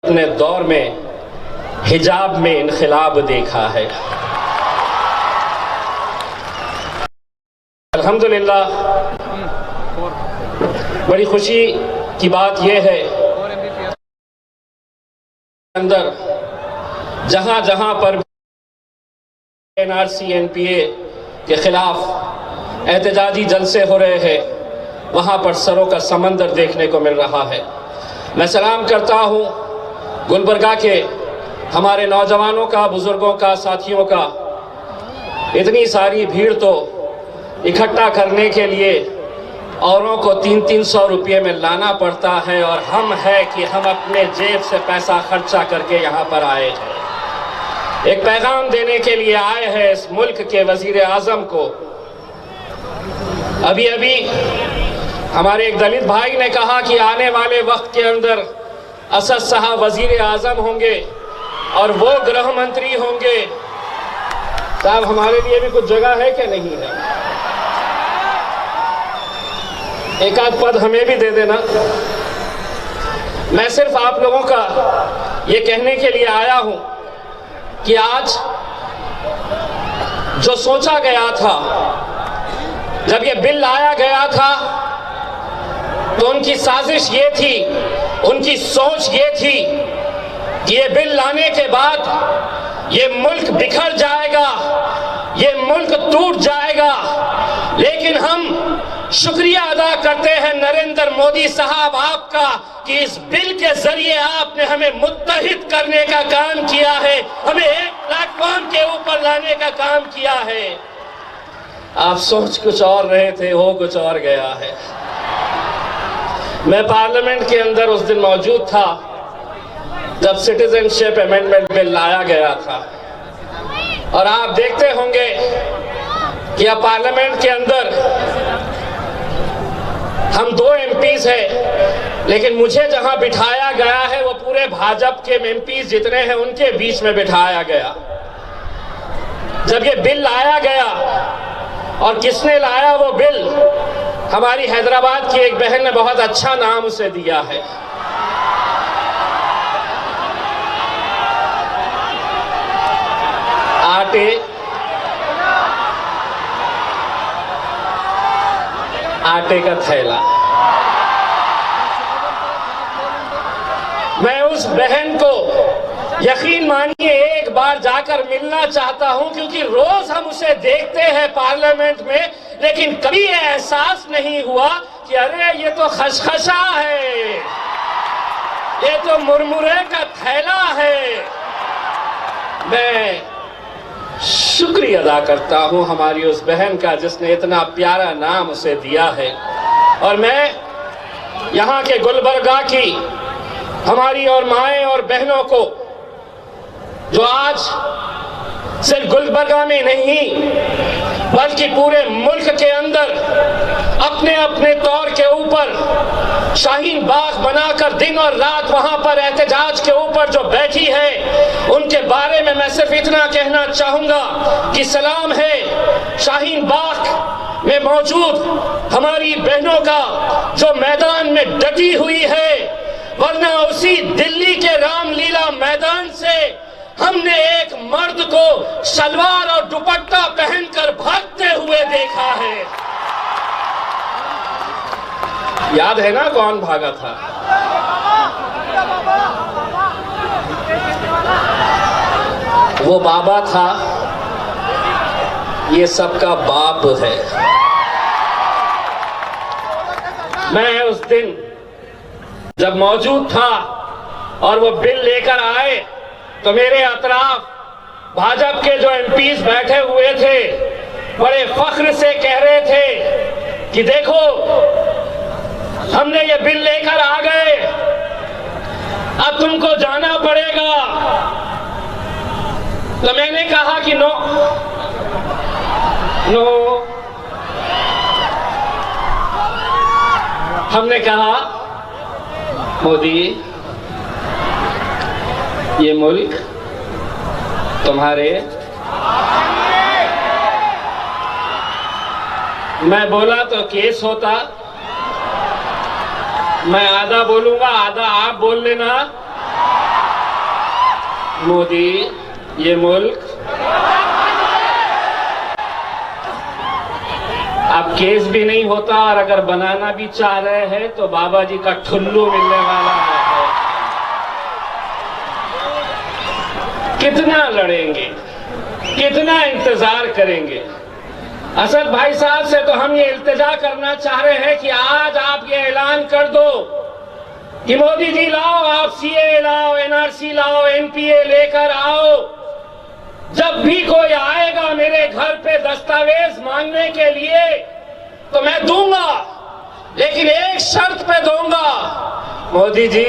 अपने दौर में हिजाब में इनक़िलाब देखा है। अल्हम्दुलिल्लाह, बड़ी खुशी की बात यह है अंदर जहां जहां पर NRC NPA के खिलाफ एहतजाजी जलसे हो रहे हैं, वहां पर सरों का समंदर देखने को मिल रहा है। मैं सलाम करता हूं गुलबर्गा के हमारे नौजवानों का, बुजुर्गों का, साथियों का। इतनी सारी भीड़ तो इकट्ठा करने के लिए औरों को 300-300 रुपये में लाना पड़ता है, और हम है कि हम अपने जेब से पैसा खर्चा करके यहाँ पर आए हैं। एक पैगाम देने के लिए आए हैं इस मुल्क के वजीर आजम को। अभी अभी हमारे एक दलित भाई ने कहा कि आने वाले वक्त के अंदर असद साहब वजीर आजम होंगे और वो गृह मंत्री होंगे। साहब, हमारे लिए भी कुछ जगह है कि नहीं है? एक आध पद हमें भी दे देना। मैं सिर्फ आप लोगों का ये कहने के लिए आया हूं कि आज जो सोचा गया था, जब ये बिल लाया गया था, तो उनकी साजिश ये थी, उनकी सोच ये थी कि ये बिल लाने के बाद ये मुल्क बिखर जाएगा, ये मुल्क टूट जाएगा। लेकिन हम शुक्रिया अदा करते हैं नरेंद्र मोदी साहब आपका कि इस बिल के जरिए आपने हमें मुत्तहिद करने का काम किया है, हमें एक प्लेटफॉर्म के ऊपर लाने का काम किया है। आप सोच कुछ और रहे थे, हो कुछ और गया है। मैं पार्लियामेंट के अंदर उस दिन मौजूद था जब सिटीजनशिप अमेंडमेंट बिल लाया गया था, और आप देखते होंगे कि अब पार्लियामेंट के अंदर हम 2 MPs हैं, लेकिन मुझे जहां बिठाया गया है वो पूरे भाजपा के MPs जितने हैं उनके बीच में बिठाया गया। जब ये बिल लाया गया, और किसने लाया वो बिल, हमारी हैदराबाद की एक बहन ने बहुत अच्छा नाम उसे दिया है, आटे का थैला। मैं उस बहन को यकीन मानिए एक बार जाकर मिलना चाहता हूं, क्योंकि रोज हम उसे देखते हैं पार्लियामेंट में, लेकिन कभी ये एहसास नहीं हुआ कि अरे ये तो खशखशा है, ये तो मुरमुरे का थैला है। मैं शुक्रिया अदा करता हूं हमारी उस बहन का जिसने इतना प्यारा नाम उसे दिया है। और मैं यहाँ के गुलबर्गा की हमारी और माएँ और बहनों को, जो आज सिर्फ गुलबर्गा में नहीं बल्कि पूरे मुल्क के अंदर अपने अपने तौर के ऊपर शाहीन बाग बनाकर दिन और रात वहां पर एहतजाज के ऊपर जो बैठी है, उनके बारे में मैं सिर्फ इतना कहना चाहूंगा कि सलाम है शाहीन बाग में मौजूद हमारी बहनों का जो मैदान में डटी हुई है, वरना उसी दिल्ली के रामलीला मैदान से हमने एक मर्द को सलवार और दुपट्टा पहनकर भागते हुए देखा है। याद है ना कौन भागा था? वो बाबा था, ये सबका बाप है। मैं उस दिन जब मौजूद था और वो बिल लेकर आए, तो मेरे अतराफ भाजपा के जो MPs बैठे हुए थे बड़े फख्र से कह रहे थे कि देखो हमने ये बिल लेकर आ गए, अब तुमको जाना पड़ेगा। तो मैंने कहा कि नो नो, हमने कहा मोदी, ये मुल्क तुम्हारे। मैं बोला तो केस होता, मैं आधा बोलूंगा, आधा आप बोल लेना। मोदी, ये मुल्क अब केस भी नहीं होता, और अगर बनाना भी चाह रहे हैं तो बाबा जी का ठुल्लू मिलने वाला है। कितना लड़ेंगे, कितना इंतजार करेंगे? असद भाई साहब से तो हम ये इल्तिजा करना चाह रहे हैं कि आज आप ये ऐलान कर दो कि मोदी जी लाओ, आप सीए लाओ, एनआरसी लाओ, एनपीए लेकर आओ। जब भी कोई आएगा मेरे घर पे दस्तावेज मांगने के लिए तो मैं दूंगा, लेकिन एक शर्त पे दूंगा। मोदी जी,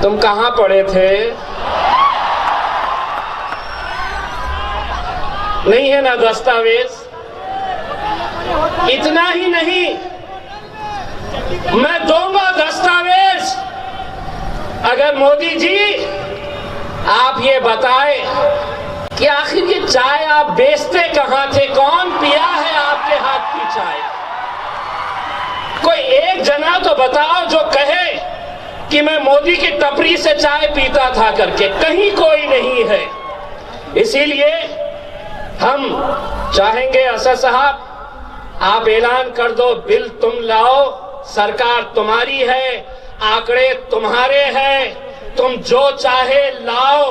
तुम कहां पढ़े थे? नहीं है ना दस्तावेज? इतना ही नहीं, मैं दूंगा दस्तावेज अगर मोदी जी आप ये बताए कि आखिर ये चाय आप बेचते कहां थे, कौन पिया है आपके हाथ की चाय? कोई एक जना तो बताओ जो कहे कि मैं मोदी की टपरी से चाय पीता था करके। कहीं कोई नहीं है। इसीलिए हम चाहेंगे असद साहब, आप ऐलान कर दो, बिल तुम लाओ, सरकार तुम्हारी है, आंकड़े तुम्हारे हैं, तुम जो चाहे लाओ,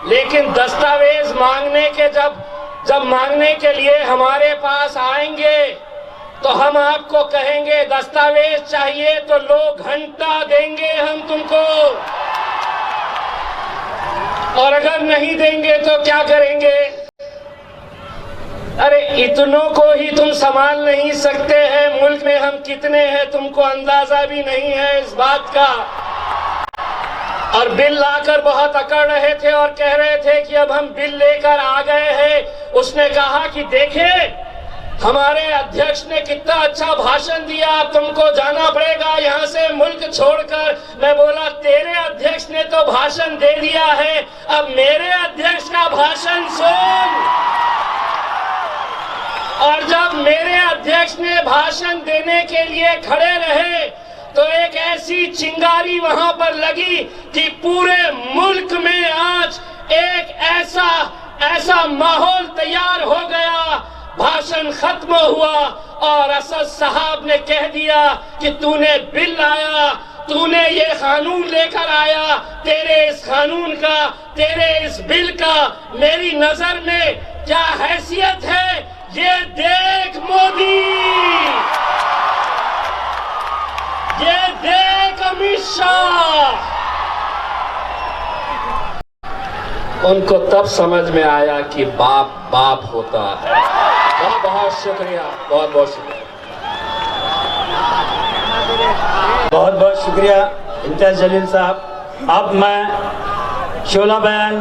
लेकिन दस्तावेज मांगने के जब मांगने के लिए हमारे पास आएंगे तो हम आपको कहेंगे दस्तावेज चाहिए तो लो, घंटा देंगे हम तुमको, और अगर नहीं देंगे तो क्या करेंगे? अरे इतनों को ही तुम संभाल नहीं सकते हैं, मुल्क में हम कितने हैं तुमको अंदाजा भी नहीं है इस बात का। और बिल लाकर बहुत अकड़ रहे थे और कह रहे थे कि अब हम बिल लेकर आ गए हैं। उसने कहा कि देखे हमारे अध्यक्ष ने कितना अच्छा भाषण दिया, अब तुमको जाना पड़ेगा यहाँ से मुल्क छोड़कर। मैं बोला तेरे अध्यक्ष ने तो भाषण दे दिया है, अब मेरे अध्यक्ष का भाषण सुन। और जब मेरे अध्यक्ष ने भाषण देने के लिए खड़े रहे तो एक ऐसी चिंगारी वहां पर लगी कि पूरे मुल्क में आज एक ऐसा माहौल तैयार हो गया। भाषण खत्म हुआ और असद साहब ने कह दिया कि तूने बिल लाया, तूने ये कानून लेकर आया, तेरे इस कानून का, तेरे इस बिल का मेरी नजर में क्या हैसियत है ये देख मोदी, ये देख अमित शाह। उनको तब समझ में आया कि बाप बाप होता है। बहुत बहुत शुक्रिया, बहुत बहुत शुक्रिया, बहुत बहुत शुक्रिया इम्तियाज जलील साहब। अब मैं शोला बयान